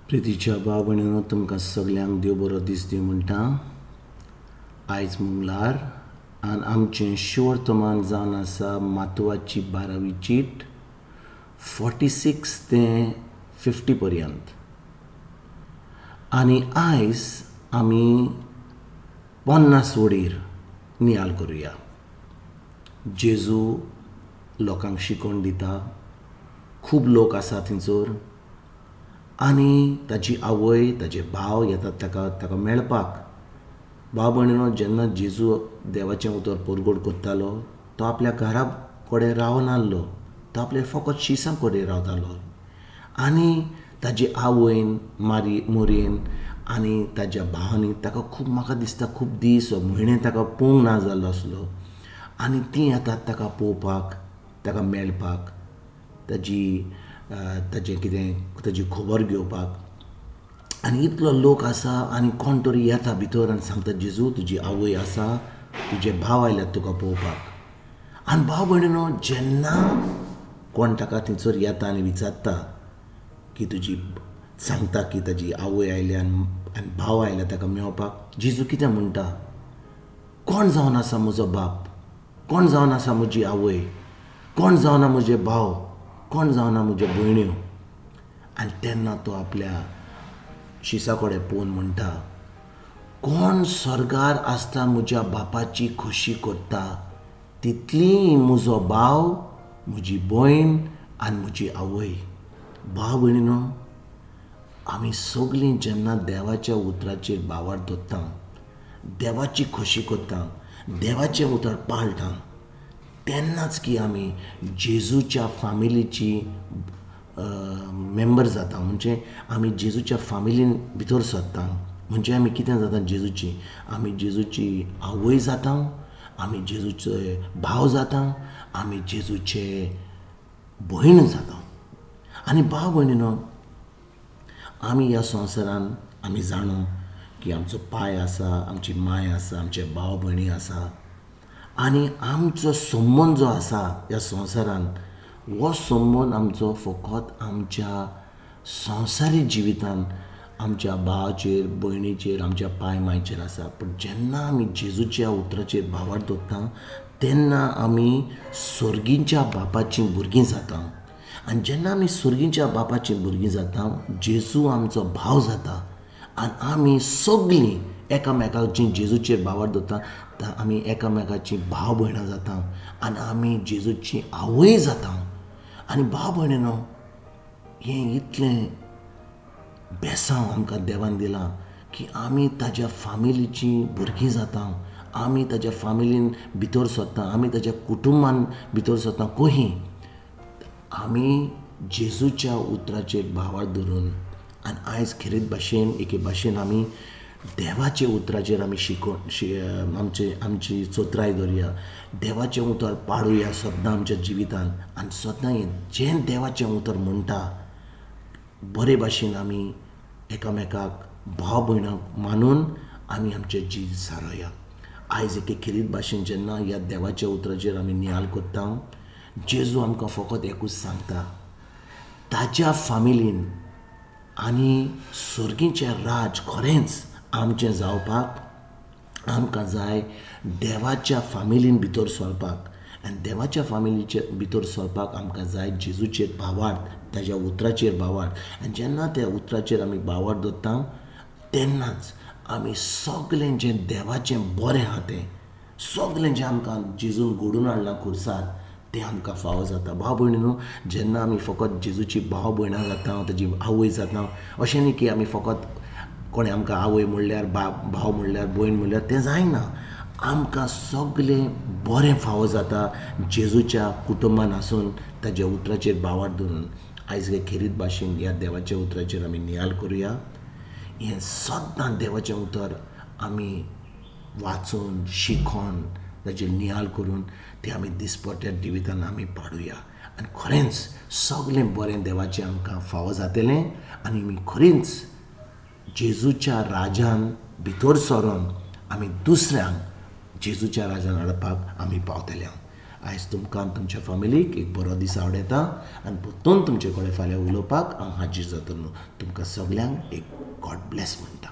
प्रितीच्या भाव भयणीनो, तुमकां सगल्यांक देव बरो दीस दिवं म्हणटा. आयज मंगळार आनी आमचें शिवर्तमान जावन आसा माथवाची 12वी चीट 46 ते 50 पर्यंत. आनी आयज आमी 50 वडीर नियाल करुया. जेजू लोकांक शिकोवन दिता. खूब लोक आसा थंयसर आनी ताची आवय ताचे भाव येतात ताका मेळपाक. भाव भयणीनो, जेन्ना जेजू देवाचें उतर परगोड करतालो तो आपल्या घरा कडेन रावनासलो, तो आपल्या फकत शिसां कडेन रावतालो. आनी ताजी आवयन मोरेन आनी ताज्या भावांनी ताका खूब, म्हाका दिसता खूब दीस म्हयने ताका पळोवंक ना जाल्लो आसलो. आनी तीं येतात ताका पळोवपाक, ताका मेळपाक, ताजें कितें ताजी खबर घेवपाक. आनी इतलो लोक आसा आनी कोण तरी येता भितर आनी सांगता, जेजू तुजी आवय आसा, तुजे भाव आयल्यात तुका पळोवपाक. आनी भाव भयणीनो, जेन्ना कोण ताका थंयसर येता आनी विचारता की तुजी, सांगता की ताजी आवय आयल्या आनी भाव आयल्या ताका मेळपाक, जेजू कितें म्हणटा? कोण जावन आसा म्हजो बाप? कोण जावन आसा म्हजी आवय? कोण जावन म्हजे भाव? कोण जावन म्हज्यो भयण्यो? आनी तेन्ना तो आपल्या शिसा कडेन पळोवन म्हणटा, कोण स्वर्गार आसता म्हज्या बापाची खोशी करता, तितली म्हजो भाव, म्हजी भयण आनी म्हजी आवय. भाव भयणीनो, आमी सगळीं जेन्ना देवाच्या उतराचेर भावार दवरता, देवाची खोशी करता, देवाचें उतर पाळटा, तेन्नाच की आमी जेजूच्या फामिलीची मेंबर जाता. म्हणजे आमी जेजूच्या फामिलीन भितर सरता. म्हणजे आमी कितें जाता जेजूची? आमी जेजूची आवय जाता, आमी जेजूचे भाव जाता, आमी जेजूचे भयण जाता. आनी भाव भयणीनो, आमी ह्या संवसारान आमी जाणो की आमचो पाय आसा, आमची माय आसा, आमचे भाव भयणी आसा. आनी आमचो संबंद जो आसा ह्या संवसारान, हो संबंद आमचो फकत आमच्या संवसारीक जिवितान आमच्या भावाचेर, भयणीचेर, आमच्या पाय मायचेर आसा. पूण जेन्ना आमी जेजूच्या उतराचेर भावार दवरता, तेन्ना आमी स्वर्गीच्या बापाचीं भुरगीं जाता. आनी जेन्ना आमी स्वर्गीच्या बापाचीं भुरगीं जाता, जेजू आमचो भाव जाता. आनी आमी सगळीं एकामेकाची जेजूचेर भावार दवरता, आमी एकामेकाची भाव भयणां जाता आनी आमी जेजूची आवय जाता. आनी भाव भयणीनो, हें इतलें बेसांव आमकां देवान दिलां की आमी ताज्या फामिलीची भुरगीं जाता. आमी ताज्या फामिलीन भितर सरता, आमी ताज्या कुटुंबान भितर सरता. कहीं आमी जेजूच्या उतराचेर भावार धरून. आनी आयज खरेच भाशेन, एके भाशेन आमी देवाचे उतराचेर आमी आमची चोत्राय धरुया. देवाचें उतर पाळुया सदां आमच्या जिवितान. आनी सदां जें देवाचें उतर म्हणटा, बरे भाशेन आमी एकामेकाक भाव भयणाक मानून आमी आमचें जीव सारोया. आयज एके खरीत भाशेन जेन्ना ह्या देवाच्या उतराचेर आमी नियाल करता, जेजू आमकां फकत एकूच सांगता, ताच्या फामिलीन आनी स्वर्गीचें राज खरेंच आमचें जावपाक आमकां जाय देवाच्या फामिलीन भितर सरपाक. आनी देवाच्या फामिलीचे भितर सरपाक आमकां जाय जेजूचेर भावार, ताज्या उतराचेर भावार. आनी जेन्ना त्या उतराचेर आमी भावार दवरता, तेन्नाच आमी सगळें जें देवाचें बरें आहा तें, सगळें जें आमकां जेजून घडोवन हाडलां खुर्सार, तें आमकां फावो जाता. भाव भयणीनो, जेन्ना आमी फकत जेजूची भाव भयणां जाता, ताजी आवय जाता, अशें न्ही की आमी फकत कोणें आमकां आवय म्हणल्यार, भाव म्हणल्यार, भयण म्हणल्यार तें जायना. आमकां सगळें बरें फावो जाता जेजूच्या कुटुंबान आसून, ताज्या उतराचेर भावार धरून. आयज हे खरीत भाशेन ह्या देवाच्या उतराचेर आमी नियाल करुया. हें सदां देवाचें उतर आमी वाचून, शिकोन, ताचेर नियाल करून तें आमी दिसपट्या जिवितान आमी पाडुया. आनी खरेंच सगळें बरें देवाचें आमकां फावो जातलें आनी आमी खरेंच जेजूच्या राजान भितर सरोन आमी दुसऱ्यांक जेजूच्या राजान हाडपाक आमी पावतले. आयज तुमकां तुमच्या फॅमिलीक एक बरो दीस आवडेता आनी परतून तुमचे कडेन फाल्यां उलोवपाक हांव हाजीर जातलो. तुमकां सगल्यांक एक गॉड ब्लेस म्हणटा.